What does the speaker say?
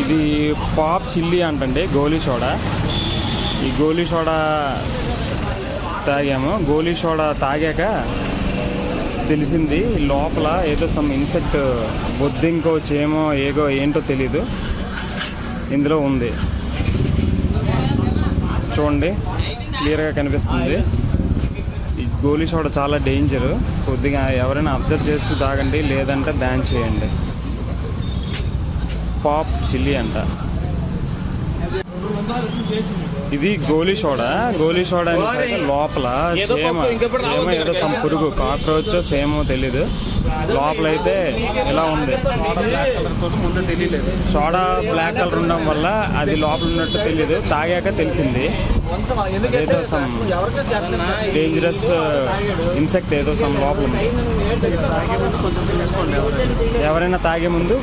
ఇది pop chilli అంటండి, గోలీ soda. ఈ గోలీ సోడా తాగాము. గోలీ సోడా తాగాక తెలిసింది లోపల ఏదో సమ్ ఇన్సెక్ట్, బొద్దింకో చేమో ఏగో ఏంటో తెలీదు ఇందులో ఉంది. చూడండి, క్లియర్గా కనిపిస్తుంది. ఈ గోలీ సోడా చాలా డేంజర్. కొద్దిగా ఎవరైనా అబ్జర్వ్ చేస్తూ తాగండి, లేదంటే బ్యాన్ చేయండి. పాప్ చిల్లీ అంట. ఇది గోలీ సోడా. గోలీ సోడా లోపల సేమ ఏదో సమ్ పురుగు, కాక్రోచ్ సేమో తెలీదు. లోపలైతే ఇలా ఉంది. సోడా బ్లాక్ కలర్ ఉండడం వల్ల అది లోపల ఉన్నట్టు తెలీదు. తాగాక తెలిసింది ఏదో సమ్ డేంజరస్ ఇన్సెక్ట్ ఏదో సమ్ లోపల ఉంది. ఎవరైనా తాగే ముందు